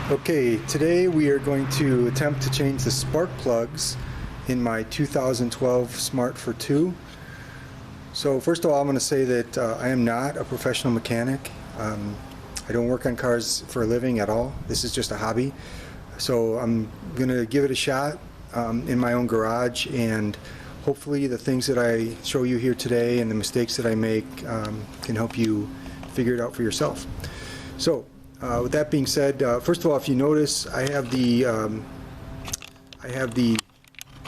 Okay, today we are going to attempt to change the spark plugs in my 2012 Smart ForTwo. So first of all, I'm going to say that I am not a professional mechanic. I don't work on cars for a living at all. This is just a hobby. So I'm going to give it a shot in my own garage, and hopefully the things that I show you here today and the mistakes that I make can help you figure it out for yourself. So with that being said, first of all, if you notice, I have the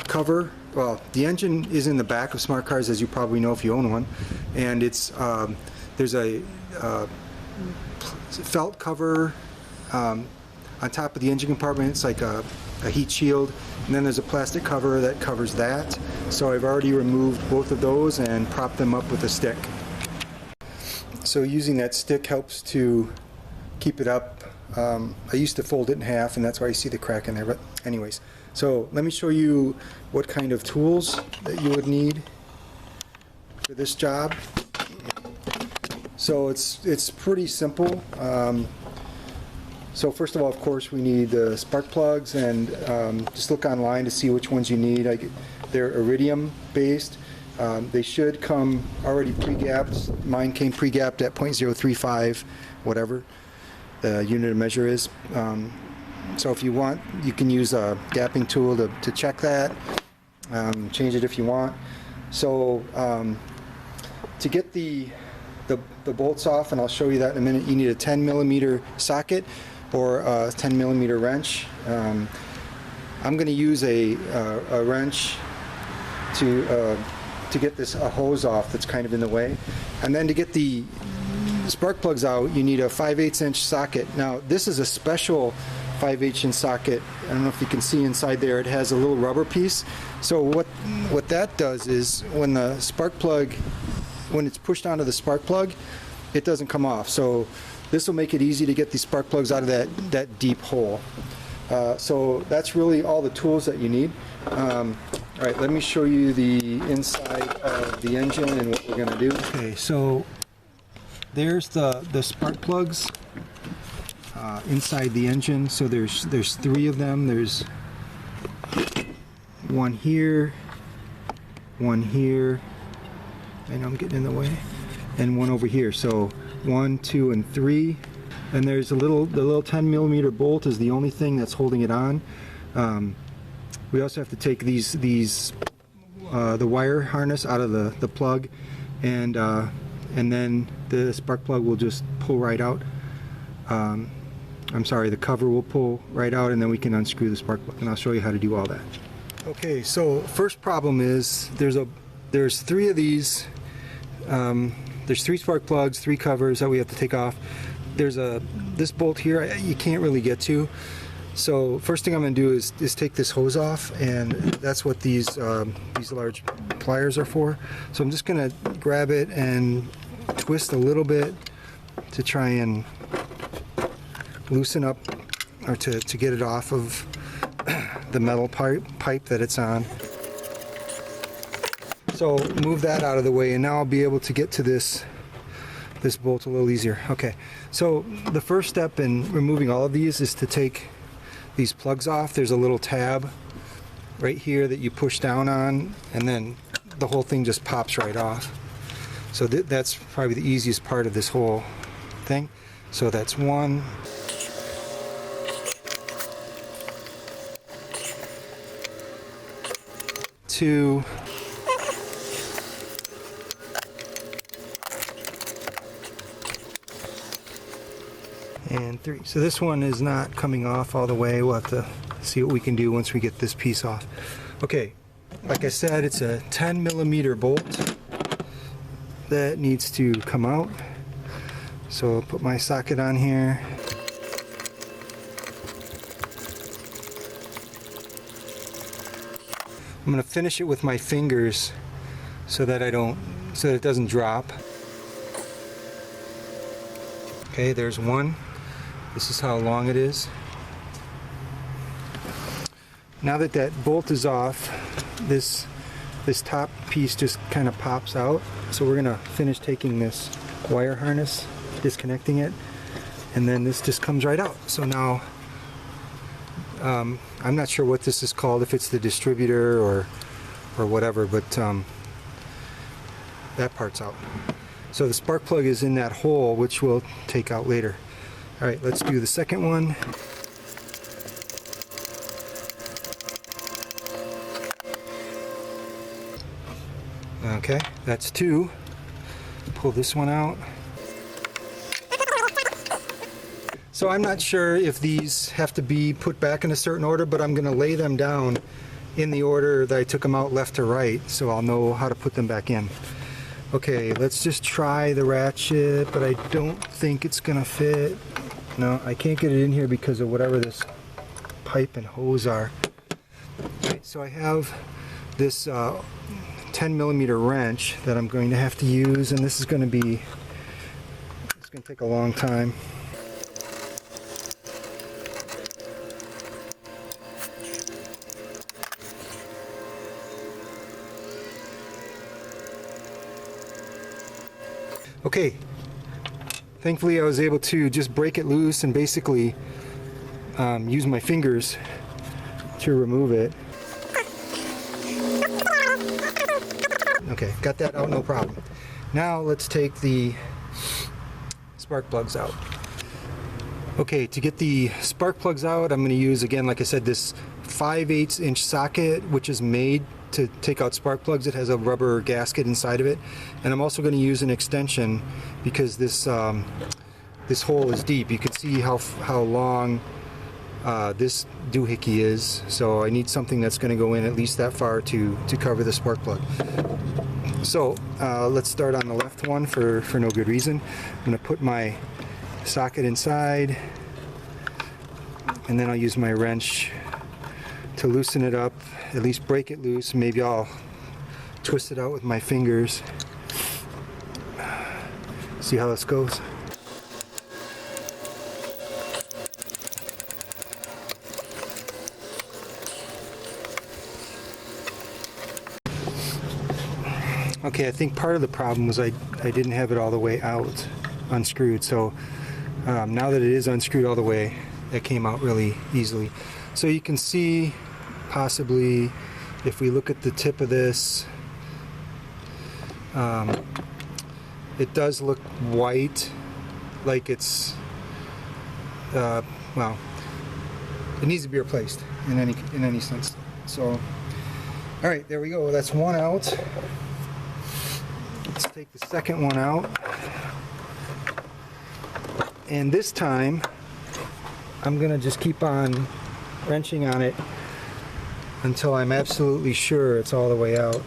cover. Well, the engine is in the back of smart cars, as you probably know if you own one, and it's there's a felt cover on top of the engine compartment. It's like a heat shield, and then there's a plastic cover that covers that. So I've already removed both of those and propped them up with a stick. So using that stick helps to keep it up. I used to fold it in half, and that's why you see the crack in there, but anyways. So let me show you what kind of tools that you would need for this job. So it's pretty simple. So first of all, of course, we need the spark plugs, and just look online to see which ones you need. They're iridium based. They should come already pre-gapped. Mine came pre-gapped at 0.035, whatever the unit of measure is. So if you want, you can use a gapping tool to check that, change it if you want. So to get the bolts off, and I'll show you that in a minute, you need a 10mm socket or a 10mm wrench. I'm going to use a wrench to get this hose off that's kind of in the way. And then to get the spark plugs out, you need a 5/8 inch socket. Now this is a special 5/8 inch socket. I don't know if you can see inside there, it has a little rubber piece. So what that does is when the spark plug, when it's pushed onto the spark plug, it doesn't come off. So this will make it easy to get these spark plugs out of that deep hole. So that's really all the tools that you need. All right, let me show you the inside of the engine and what we're going to do. Okay, so there's the spark plugs inside the engine. So there's 3 of them. There's one here, one here. I know I'm getting in the way, and one over here. So 1, 2, and 3. And there's the little 10mm bolt is the only thing that's holding it on. We also have to take the wire harness out of the plug, and then the spark plug will just pull right out. I'm sorry, the cover will pull right out, and then we can unscrew the spark plug, and I'll show you how to do all that. Okay, so first problem is there's 3 of these. There's 3 spark plugs, 3 covers that we have to take off. There's this bolt here you can't really get to. So first thing I'm going to do is take this hose off, and that's what these large pliers are for. So I'm just going to grab it and twist a little bit to try and loosen up, or to get it off of the metal pipe that it's on. So move that out of the way, and now I'll be able to get to this bolt a little easier. Okay, so the first step in removing all of these is to take these plugs off. There's a little tab right here that you push down on, and then the whole thing just pops right off. So that's probably the easiest part of this whole thing. So that's 1. Two. And 3. So this one is not coming off all the way. We'll have to see what we can do once we get this piece off. Okay, like I said, it's a 10mm bolt that needs to come out. So I'll put my socket on here. I'm going to finish it with my fingers so that it doesn't drop. Okay, there's one. This is how long it is. Now that that bolt is off, this top piece just kind of pops out. So we're going to finish taking this wire harness, disconnecting it, and then this just comes right out. So now I'm not sure what this is called, if it's the distributor or whatever, but that part's out. So the spark plug is in that hole, which we'll take out later. All right, let's do the second one. Okay, that's two. Pull this one out. So I'm not sure if these have to be put back in a certain order, but I'm going to lay them down in the order that I took them out, left to right, so I'll know how to put them back in. Okay, let's just try the ratchet, but I don't think it's going to fit. No, I can't get it in here because of whatever this pipe and hose are. Okay, so I have this 10mm wrench that I'm going to have to use, and this is going to take a long time. Okay, thankfully I was able to just break it loose and basically use my fingers to remove it. Okay, got that out, no problem. Now let's take the spark plugs out. Okay, to get the spark plugs out, I'm going to use, again, like I said, this 5/8 inch socket, which is made to take out spark plugs. It has a rubber gasket inside of it, and I'm also going to use an extension because this this hole is deep. You can see how long this doohickey is, so I need something that's going to go in at least that far to cover the spark plug. So let's start on the left one for no good reason. I'm going to put my socket inside, and then I'll use my wrench to loosen it up, at least break it loose. Maybe I'll twist it out with my fingers. See how this goes. Okay, I think part of the problem was I didn't have it all the way out unscrewed, so now that it is unscrewed all the way, it came out really easily. So you can see, possibly, if we look at the tip of this, it does look white, like it's, well, it needs to be replaced in any sense. So, all right, there we go. That's one out. Let's take the second one out, and this time I'm gonna just keep on wrenching on it until I'm absolutely sure it's all the way out.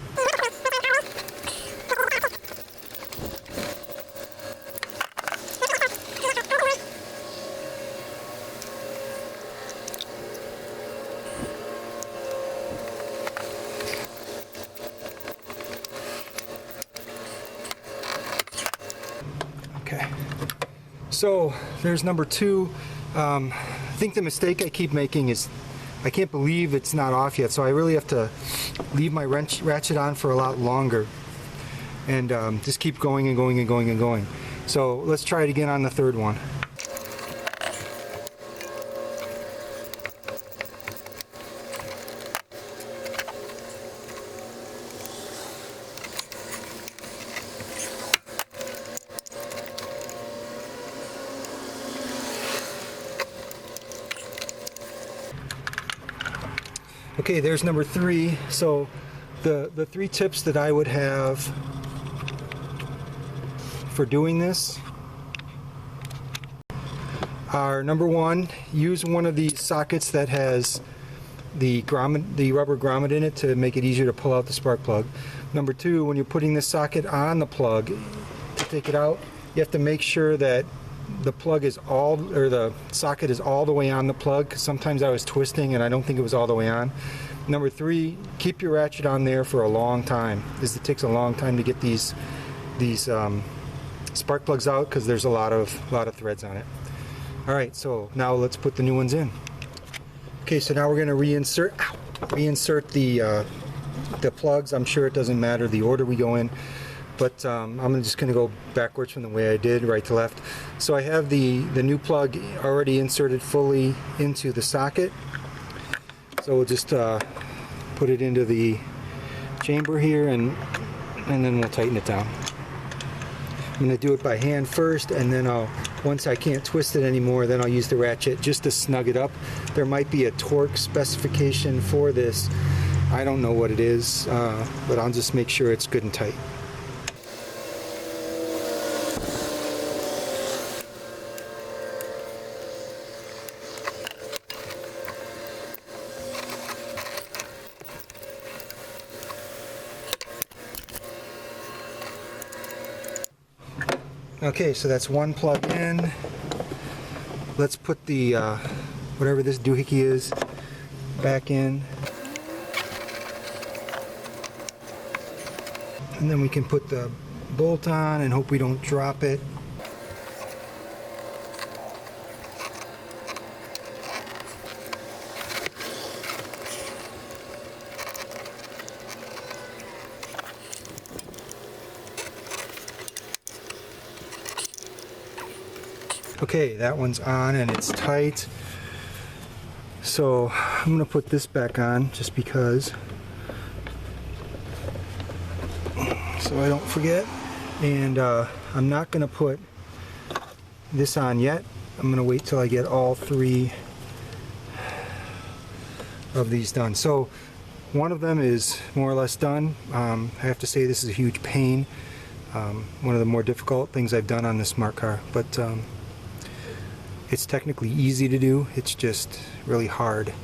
Okay, so there's number two. I think the mistake I keep making is I can't believe it's not off yet, so I really have to leave my ratchet on for a lot longer and just keep going and going and going and going. So let's try it again on the third one. Okay, there's number three. So the three tips that I would have for doing this are: number one, use one of these sockets that has the rubber grommet in it to make it easier to pull out the spark plug. Number two, when you're putting this socket on the plug to take it out, you have to make sure that the plug is the socket is all the way on the plug, because sometimes I was twisting and I don't think it was all the way on. Number three, keep your ratchet on there for a long time, as it takes a long time to get these spark plugs out, because there's a lot of threads on it. All right, so now let's put the new ones in. Okay, so now we're going to reinsert the plugs. I'm sure it doesn't matter the order we go in, but I'm just going to go backwards from the way I did, right to left. So I have the new plug already inserted fully into the socket. So we'll just put it into the chamber here, and then we'll tighten it down. I'm going to do it by hand first, and then once I can't twist it anymore, then I'll use the ratchet just to snug it up. There might be a torque specification for this. I don't know what it is, but I'll just make sure it's good and tight. Okay, so that's one plug in. Let's put the whatever this doohickey is back in, and then we can put the bolt on and hope we don't drop it. Okay, that one's on and it's tight. So I'm going to put this back on just because, so I don't forget. And I'm not going to put this on yet. I'm going to wait till I get all 3 of these done. So one of them is more or less done. I have to say this is a huge pain. One of the more difficult things I've done on this smart car, but it's technically easy to do. It's just really hard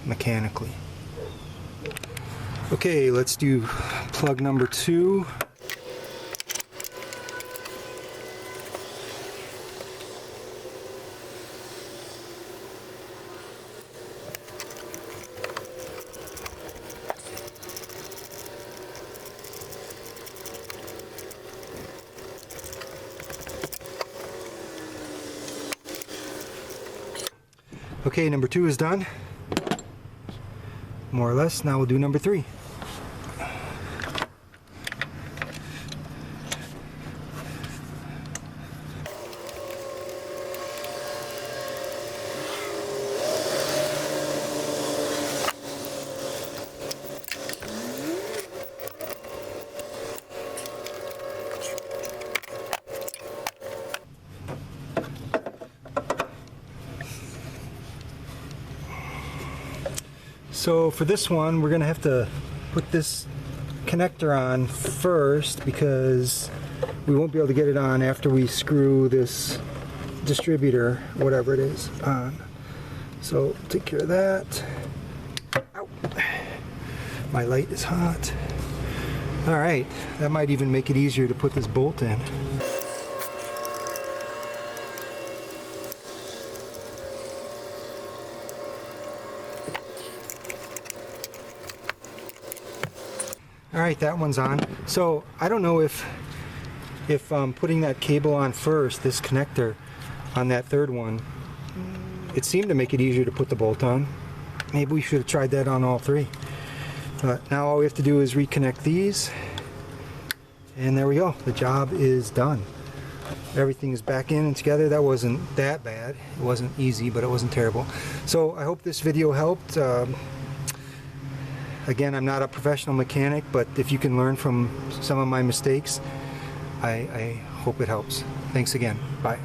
mechanically. Okay, let's do plug number 2. Okay, number 2 is done, more or less. Now we'll do number 3. So for this one, we're going to have to put this connector on first because we won't be able to get it on after we screw this distributor, whatever it is, on. So take care of that. Ow. My light is hot. All right, that might even make it easier to put this bolt in. All right, that one's on. So I don't know if putting that cable on first, this connector on that third one, it seemed to make it easier to put the bolt on. Maybe we should have tried that on all 3. But now all we have to do is reconnect these, and there we go. The job is done. Everything is back in and together. That wasn't that bad. It wasn't easy, but it wasn't terrible. So I hope this video helped. Again, I'm not a professional mechanic, but if you can learn from some of my mistakes, I hope it helps. Thanks again. Bye.